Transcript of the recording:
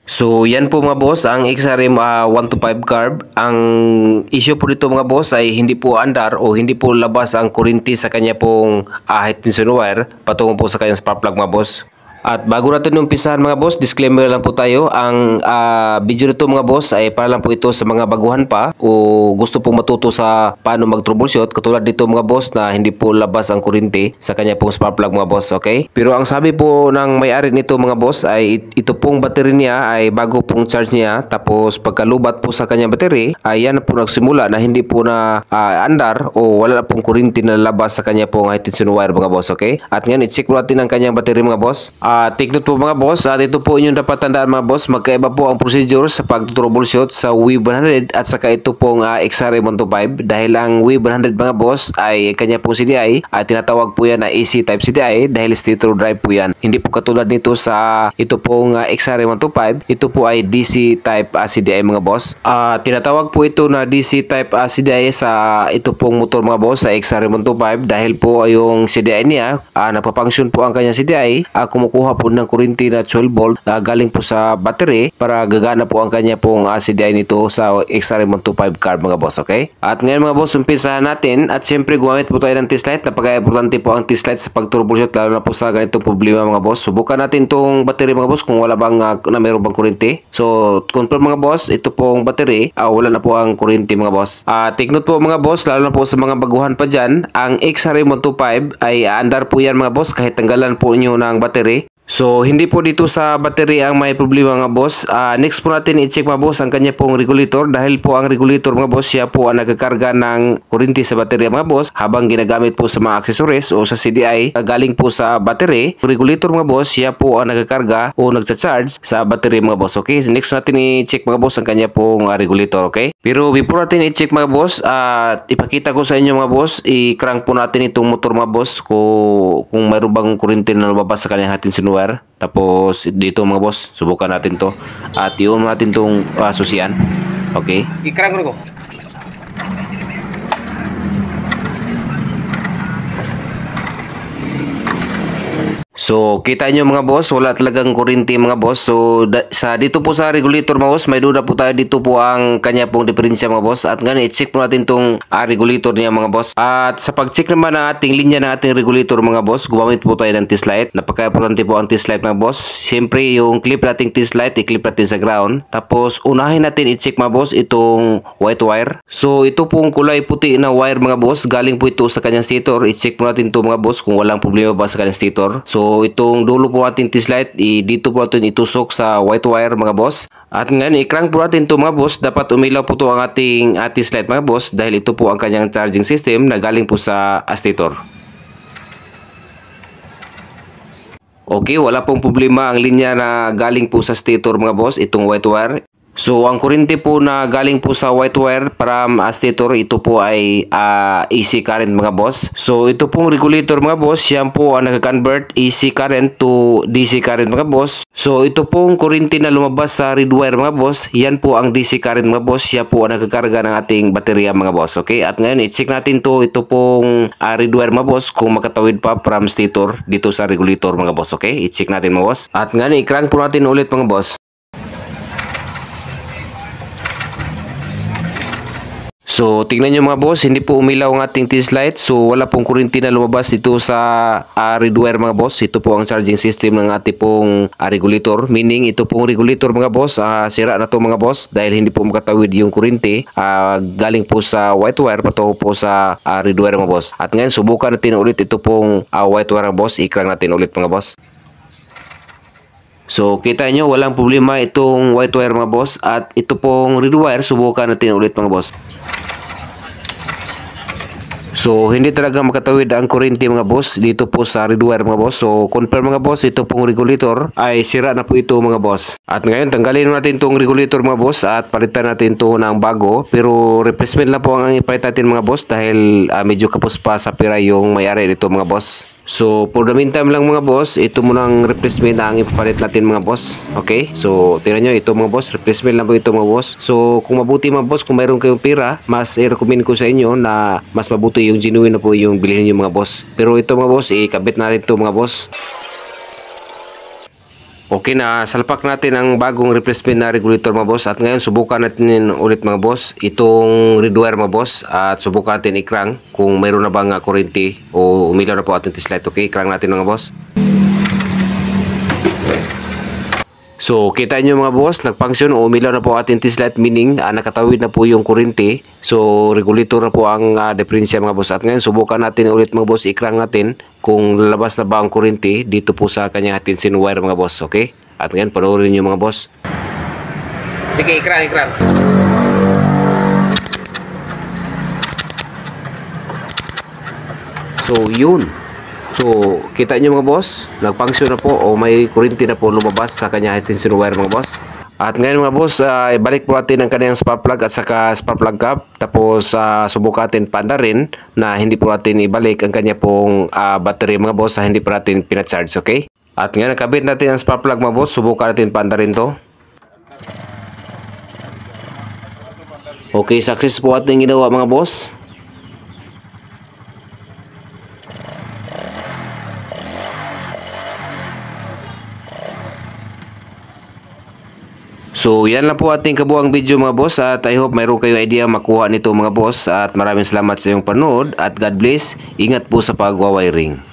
So yan po mga boss ang XRM 125 carb. Ang issue po dito mga boss ay hindi po andar o hindi po labas ang kuryente sa kanya pong head tension wire patungo po sa kanyang spark plug mga boss. At bago natin umpisahan mga boss, disclaimer lang po tayo. Ang video nito mga boss ay para lang po ito sa mga baguhan pa o gusto pong matuto sa paano mag-troubleshoot. Katulad dito mga boss na hindi po labas ang kuryente sa kanya pong spark plug mga boss, okay? Pero ang sabi po ng may-ari nito mga boss ay ito pong battery niya ay bago pong charge niya. Tapos pagkalubat po sa kanyang battery ay yan po nagsimula na hindi po na andar o wala na pong kuryente na labas sa kanya pong high tension wire mga boss, okay? At ngayon i-check natin ang kanyang battery mga boss. Take note po mga boss, at ito po inyong dapat tandaan mga boss, magkaiba po ang procedure sa pag-troubleshoot sa WAVE 100 at saka ito pong XRM125 dahil ang WAVE 100 mga boss ay kanya pong CDI at tinatawag po yan na AC type CDI dahil stator drive po yan. Hindi po katulad nito sa ito pong XRM125, ito po ay DC type CDI mga boss. Tinatawag po ito na DC type CDI sa ito pong motor mga boss sa XRM125 dahil po yung CDI niya napapunction po ang kanyang CDI, kumukuha po ng kuryente na 12 volt galing po sa battery para gagana po ang kanya pong CDI nito sa XRM125 carb mga boss, okay? At ngayon mga boss, umpisahan natin at syempre gumamit po tayo ng test light. Napaka-importante po ang test light sa pag-troubleshoot lalo na po sa ganitong problema mga boss. Subukan natin tong battery mga boss kung wala bang na mayroon bang kuryente. So confirm mga boss, ito pong battery wala na po ang kuryente mga boss. Take note po mga boss, lalo na po sa mga baguhan pa dyan, ang XRM125 ay andar po yan mga boss kahit tanggalan po nyo ng battery. So hindi po dito sa battery ang may problema mga boss. Next po natin i-check mga boss ang kanya pong regulator dahil po ang regulator mga boss siya po ang nagkakarga ng kuryente sa battery mga boss habang ginagamit po sa mga accessories o sa CDI galing po sa battery. Regulator mga boss siya po ang nagkakarga o nagcha-charge sa battery mga boss, okay? Next natin i-check mga boss ang kanya pong regulator, okay? Pero before natin i-check mga boss, ipakita ko sa inyo mga boss, i-crank po natin itong motor mga boss kung mayroon bang kuryente na lumabas sa kanyang high tension wire. Tapos dito mga boss, subukan natin to at i-on natin tong susian, okay? I-crank ko. So, kita nyo mga boss, wala talagang kuryente mga boss. So, dito po sa regulator mga boss, may duda po tayo dito po ang kanya pong diferensya mga boss. At ngayon, i-check po natin itong regulator niya mga boss. At sa pag-check naman ng ating linya ng ating regulator mga boss, gumamit po tayo ng test light. Napaka-importante po ang test light mga boss. Siyempre, yung clip nating test light, i-clip natin sa ground. Tapos, unahin natin i-check mga boss itong white wire. So, ito pong kulay puti na wire mga boss, galing po ito sa kanyang stator. I-check po natin ito mga boss kung walang problema ba sa kanyang stator. So, itong dulo po natin test light, dito po natin itusok sa white wire mga boss. At ngayon, i-crank po natin ito mga boss. Dapat umilaw po ito ang ating test light mga boss dahil ito po ang kanyang charging system na galing po sa stator. Okay, wala pong problema ang linya na galing po sa stator mga boss, itong white wire. So, ang kuryente po na galing po sa white wire from stator, ito po ay AC current mga boss. So, ito pong regulator mga boss, yan po ang nag-convert AC current to DC current mga boss. So, ito pong kuryente na lumabas sa red wire mga boss, yan po ang DC current mga boss, siya po ang nagkakarga ng ating baterya mga boss. Okay, at ngayon, i-check natin to, ito pong red wire mga boss, kung makatawid pa from stator dito sa regulator mga boss. Okay, i-check natin mga boss. At ngayon, i-crank po natin ulit mga boss. So, tingnan nyo mga boss, hindi po umilaw ang ating test light. So, wala pong kuryente na lumabas dito sa red wire mga boss. Ito po ang charging system ng ating pong regulator. Meaning, ito pong regulator mga boss, sira na to mga boss dahil hindi po makatawid yung kuryente galing po sa white wire patungo po sa red wire mga boss. At ngayon, subukan natin ulit ito pong white wire mga boss. I-crank natin ulit mga boss. So, kita nyo, walang problema itong white wire mga boss. At ito pong red wire, subukan natin ulit mga boss. So, hindi talaga makatawid ang kuryente mga boss dito po sa red wire mga boss. So, confirm mga boss, ito pong regulator ay sira na po ito mga boss. At ngayon, tanggalin natin itong regulator mga boss at palitan natin ito ng bago. Pero replacement lang po ang ipalit natin mga boss dahil medyo kapos pa sa pira yung may-ari nito mga boss. So, for the meantime lang mga boss, ito munang replacement na ang ipalit natin mga boss. Okay? So, tingnan nyo, ito mga boss, replacement lang po ito mga boss. So, kung mabuti mga boss, kung mayroon kayong pira, mas i-recommend ko sa inyo na mas mabuti yung genuine na po yung bilhin nyo mga boss. Pero ito mga boss, ikabit natin ito mga boss. Okay na, salpak natin ang bagong replacement na regulator mga boss. At ngayon subukan natin ulit mga boss itong red wire mga boss. At subukan natin ikrang kung mayroon na bang kuryente o umilaw na po ating test light. Okay, ikrang natin mga boss. So, kita nyo mga boss, nagfunction o umilaw na po ating test light, meaning nakatawid na po yung kuryente. So, regulator na po ang diferensya mga boss. At ngayon, subukan natin ulit mga boss, ikrang natin kung lalabas na ba ang kuryente dito po sa kanyang tension wire mga boss. Okay? At ngayon, panoorin nyo mga boss. Sige, ikrang. So, yun. So, kita nyo mga boss, nagfunction na po o may kuryente na po lumabas sa kanya tension wire mga boss. At ngayon mga boss, ibalik po natin ang kanyang spark plug at saka spark plug cap. Tapos, subukan natin paanda rin na hindi po natin ibalik ang kanya pong battery mga boss sa hindi po natin pinacharge, okay? At ngayon, nakabit natin ang spark plug mga boss, subukan natin paanda rin to. Okay, success po ating ginawa mga boss. So, yan lang po ating kabuang video mga boss at I hope mayroon kayong idea makuha nito mga boss at maraming salamat sa iyong panood at God bless. Ingat po sa pagwawiring.